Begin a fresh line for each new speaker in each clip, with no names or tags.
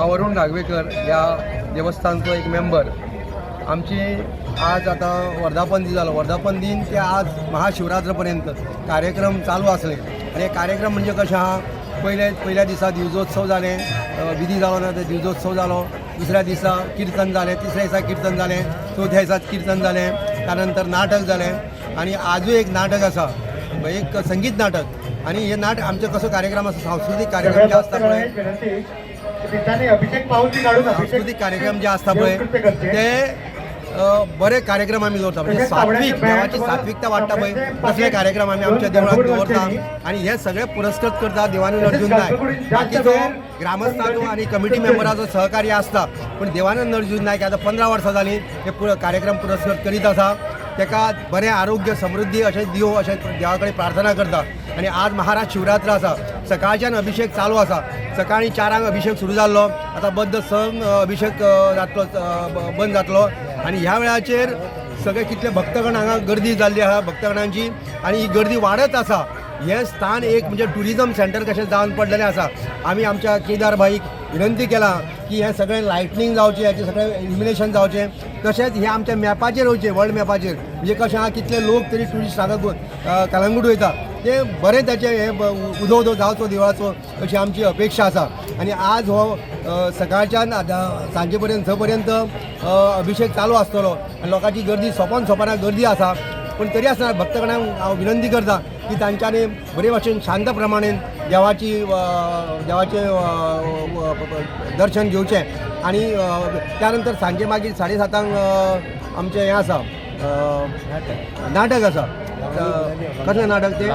हांव अरुण नागवेकर या देवस्थानचो एक मेंबर। आमची आज आता वर्धापन दिन जालो। वर्धापन दिन ते आज महाशिवरात्र पर्यंत कार्यक्रम चालू असले आणि कार्यक्रम म्हणजे कशें आहा, पहिल्या दिसा दिवजोत्सव जाले, विधी जालो ना ते दिवजोत्सव जालो, दुसऱ्या दिसा कीर्तन जालें, तिसऱ्या दिसा कीर्तन जालें, चौथ्या दिसा कीर्तन जालें, त्यानंतर नाटक जालें आणि आजूय एक नाटक आसा, एक संगीत नाटक। आणि हे नाटक आमचे कसो कार्यक्रम आसा, सांस्कृतिक कार्यक्रम जे आसता पळय, सांस्कृतिक कार्यक्रम जे आसता पळय ते बरे कार्यक्रम आमी दवरता, म्हणजे सात्विक, देवाची सात्विकता वाडटा पळय तसले कार्यक्रम आमी आमच्या देवळात दवरता आणि हे सगळे पुरस्कृत करता देवानंद अर्जुन नायक। बाकीचो ग्रामस्थाचो आणि कमिटी मेंबराचो सहकार्य आसता, पण देवानंद अर्जुन नायक आता 15 वर्सां जालीं हे कार्यक्रम पुरस्कृत करीत आसा। तेका बरें आरोग्य समृद्धी अशें दिवं अशें देवा कडेन प्रार्थना करता। आणि आज महाराज शिवरात्र आसा, सकाळच्यान अभिषेक चालू आसा, सकाळी 4 अभिषेक सुरू जाल्लो, आता बद्द संघ अभिषेक जातलो, बंद जातलो। आणि ह्या वेळाचेर सगळे कितले भक्तगण हांगा गर्दी जाल्ली आहा भक्तगणांची, आणि ही गर्दी वाडत आसा। हे स्थान एक म्हणजे टुरिजम सेंटर कशें जावन पडलेलें आसा। आमी आमच्या केदार भाईक विनंती केला की हे सगळें लायटनींग जावचें, हेचें सगळें इल्युमिनेशन जावचें, तशेंच हे आमच्या मॅपाचेर वयचें, वर्ल्ड मॅपाचेर, म्हणजे कशें आहा कितले लोक तरी टुरिस्ट हांगा कलंगूट वयता ते बरें तेचें हे उदो जावचो देवाचो अशी आमची अपेक्षा आसा। आणि आज हो सकाळच्यान सांजे पर्यंत 6 पर्यंत अभिषेक चालू आसतलो आणि लोकांची गर्दी सोंपना गर्दी आसा। पण तरी आसतना भक्तगणांक हांव विनंती करता की तांच्यांनी बरे भाशेन शांत प्रमाणेन देवाचें दर्शन घेवचें। आणि त्यानंतर सांजे मागीर 7:30 आमचें हें आसा, नाटक आसा। कसलें नाटक ते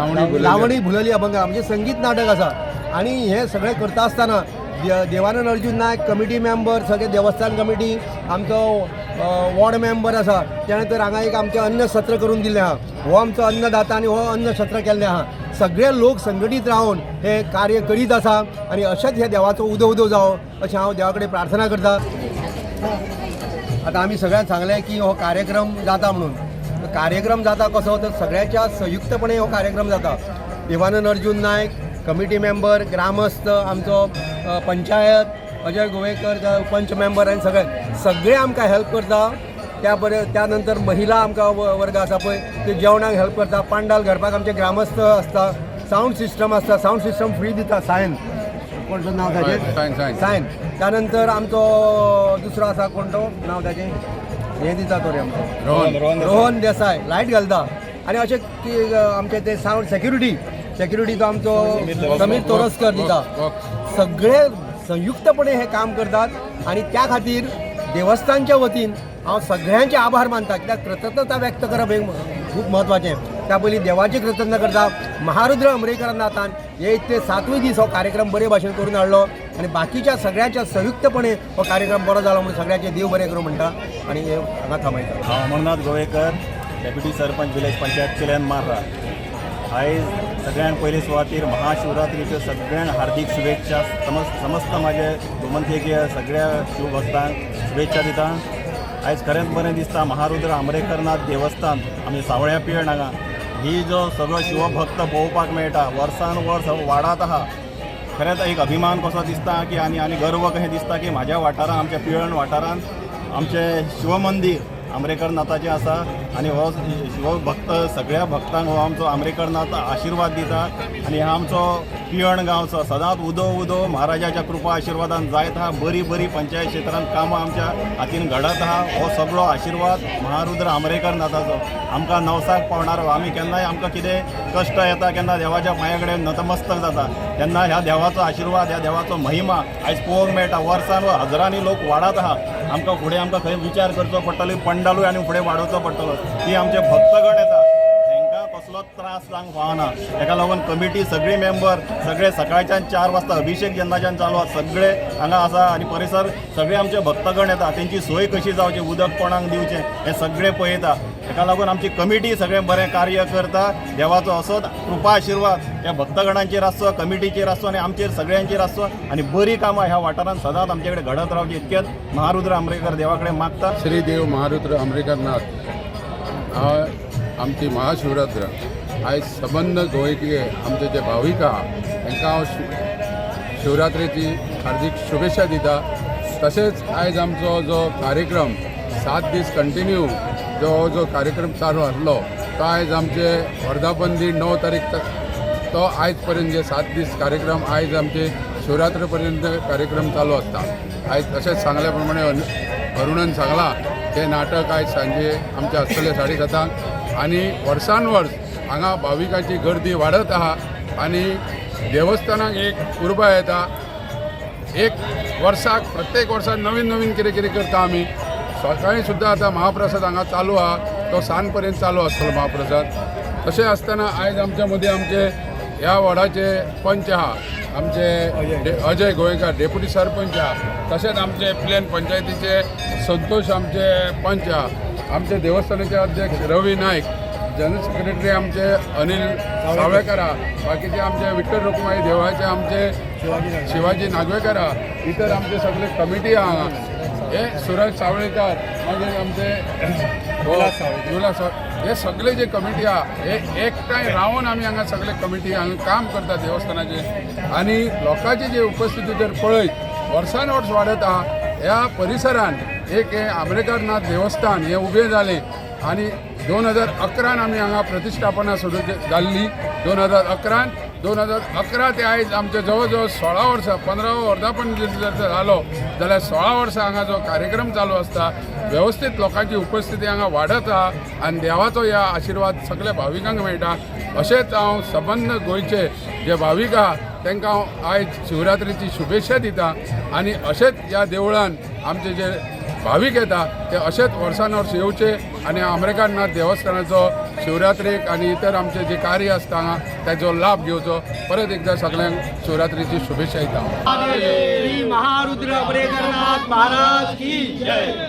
लावणी भुलली अभंगा, म्हणजे संगीत नाटक आसा। आणि हे सगळें करता आसतना देवानंद अर्जुन नायक कमिटी मेंबर, सगळे देवस्थान कमिटी, आमचो वॉर्ड मेंबर आसा, त्यानंतर हांगा एक आमचें अन्न सत्र करून दिल्लें आहा, हो आमचो अन्नदाता आनी हो अन्न सत्र केल्लें आहा। सगळे लोक संघटीत रावन हे कार्य करीत आसा आणि अशेंच ह्या देवाचो उदो जावो अशें हांव देवा कडेन प्रार्थना करता। आता आमी सगळ्यांक सांगलें की हो कार्यक्रम जाता म्हणून। कार्यक्रम जाता कसो, तर सगळ्यांच्या संयुक्तपणे हो कार्यक्रम जाता। देवानंद अर्जुन नायक, कमिटी मेंबर, ग्रामस्थ, आमचो पंचायत, अजय गोवेकर पंच मेंबर आनी सगळे आमकां हेल्प करता। त्यानंतर महिला आमकां वर्ग आसा पळय ते जेवणाक हेल्प करता, पांडाल घडपाक आमचे ग्रामस्थ आसता, साऊंड सिस्टम आसता, साऊंड सिस्टम फ्री दिता। सायन कोणतं नाव ताचें, सायन। त्यानंतर आमचो दुसरो आसा, कोण तो नाव ताचें, हे दिता तो रे आमचो रोहन देसाय, लायट घालता। आणि अशें की आमचे ते साऊंड सेक्युरिटीचो आमचो समीर तोरसकर दिता। सगळे संयुक्तपणे हे काम करतात आणि त्या खातीर देवस्थानच्या वतीन हांव सगळ्यांचे आभार मानता, कित्याक कृतज्ञता व्यक्त करप हे खूब महत्वाचें। त्या पयलीं देवाची कृतज्ञता करता, महारुद्र अमरेकरनाथान हे इतले 7वे दीस हो कार्यक्रम बरे भाशेन करून हाडलो आणि बाकीच्या सगळ्यांच्या संयुक्तपणे हो कार्यक्रम बरो जालो म्हणून सगळ्यांचे देव बरें करूं म्हणटा आणि हे हांगा थांबयता।
हांव अमरनाथ गोवेकर, डेप्युटी सरपंच विलेज पंचायत केल्यान मार्रा। आयज सगळ्यान पयली सुवातेर महाशिवरात्रीच्यो सगळ्यांक हार्दिक शुभेच्छा। समस्त माझे गोमंतकीय सगळ्या शिवभक्तांक शुभेच्छा दिता। आयज खरेंच बरें दिसता, महारुद्र आमरेकरनाथ देवस्थान आमी सावळ्या पियण हांगा ही जो सगळो शिवभक्त पळोवपाक मेळटा, वर्सान वर्स वाडत आहा। खरेंच एक अभिमान कसो दिसता की आनी गर्व कशें दिसता की म्हाज्या वाठारांत, आमच्या पियण वाठारांत आमचें शिवमंदीर आमरेकरनाथाचें आसा आणि हो शिवभक्त सगळ्या भक्तांक हो आमचो आमरेकरनाथ आशिर्वाद दिता। आणि हा आमचो पियण गांवचो सदांच उदो महाराजाच्या कृपा आशिर्वादान जायत आहा। बरी पंचायत क्षेत्रांत कामां आमच्या हातीन घडत आहा। हो सगळो आशिर्वाद महारुद्र आमरेकरनाथाचो आमकां नवसाक पावणारो। आमी केन्नाय आमकां कितें कश्ट येता, केन्ना देवाच्या पांया कडेन नतमस्तक जाता, तेन्ना ह्या देवाचो आशिर्वाद, ह्या देवाचो महिमा आयज पळोवंक मेळटा। वर्सान हजारांनी लोक वाडत आहा। आमकां फुडें खंय विचार करचो पडटलो, पंडालूय आनी फुडें वाडोवचो पडटलो। ती आमचे भक्तगण येता, तांकां कसलोच त्रास जावंक फावना। ताका लागून कमिटी सगळी मेंबर सगळे सकाळच्यान 4 वाजता अभिषेक जेन्नाच्यान चालू आसा सगळे हांगा आसा आणि परिसर सगळे आमचे भक्तगण येता। तेंची सोय कशी जावची, उदक कोणाक दिवचें हे सगळे पळयता। ताका लागून आमची कमिटी सगळें बरें कार्य करता। देवाचो असोच कृपा आशिर्वाद त्या भक्तगणांचेर आसचो, कमिटीचेर आसचो आणि आमचेर सगळ्यांचेर आसचो आणि बरी कामां ह्या वाठारांत सदांच आमचे कडेन घडत रावची इतकेंच महारुद्र आमरेकर देवा कडेन मागता।
श्री देव महारुद्र आमरेकरनाथ आमची महाशिवरात्र आयज सबंद गोंयचे आमचे जे भाविक आहा तांकां हांव शिवरात्रेची हार्दिक शुभेच्छा दिता. तसेच आयज आमचो जो कार्यक्रम 7 दीस कंटिन्यू जो कार्यक्रम चालू आसलो तो आयज आमचे वर्धापन दिन 9 तारीख तो आयज पर्यंत जे 7 दीस कार्यक्रम आयज आमचे शिवरात्री पर्यंत कार्यक्रम चालू असता. आयज तशेंच सांगल्या प्रमाणे अरुणान सांगला हे नाटक आयज सांजे आमचे आसतले 7:30 आणि वर्सान वर्स हांगा भाविकांची गर्दी वाडत आहा आणि देवस्थानाक एक उर्बा येता. एक वर्साक प्रत्येक वर्साक नवीन नवीन कितें करता आमी. सकाळी सुद्दां आतां महाप्रसाद हांगा चालू आहा तो सांज पर्यंत चालू आसतलो महाप्रसाद. तशें आसतना आयज आमच्या मदीं आमचे ह्या वॉर्डाचे पंच आहा आमचे अजय गोयेकार डेप्युटी सरपंच आहा. तशेंच आमचे प्लेन पंचायतीचे संतोष आमचे पंच आहा. आमचे देवस्थानाचे अध्यक्ष रवी नायक, जनरल सेक्रेटरी आमचे अनिल सावळेकर आहा. बाकीचे आमचे विठ्ठल रुक्माई देवळाचे आमचे शिवाजी नागवेकर आहा. इतर आमचे सगळे कमिटी आहा. हे सुरज सावळेकर मागीर आमचे विलास हे सगळे जे कमिटी आहा हे एकठांय रावन आमी हांगा सगळे कमिटी हांगा काम करता देवस्थानाचे. आणि लोकांची जी उपस्थिती जर पळयत वर्सान वर्स वाडत आहा. ह्या परिसरात एक हे आंबेडकरनाथ देवस्थान हे उबें जालें आणि 2011 आमी हांगा प्रतिश्ठापना सुरू जाल्ली. 2011 ते आयज आमचे जवळ जवळ 16 वर्सां 15 वर्धापन जर जालो जाल्यार 16 वर्सां हांगा जो कार्यक्रम चालू आसता वेवस्थीत लोकांची उपस्थिती हांगा वाडत आहा आनी देवाचो ह्या आशिर्वाद सगळ्या भाविकांक मेळटा. अशेंच हांव सबंद गोंयचे जे भावीक आहा तांकां हांव आयज शिवरात्रेची शुभेच्छा दिता. आनी अशेंच ह्या देवळान आमचे जे भावीक येता ते अशेंच वर्सान वर्स येवचे आनी अमेरिकनाथ देवस्थानाचो शिवरात्रेक आनी इतर आमचे जे कार्य आसता हांगा ताचो लाभ घेवचो. परत एकदा सगळ्यांक शिवरात्रेची शुभेच्छा दिता.
महारुद्र अभयकरनाथ महाराज की जय.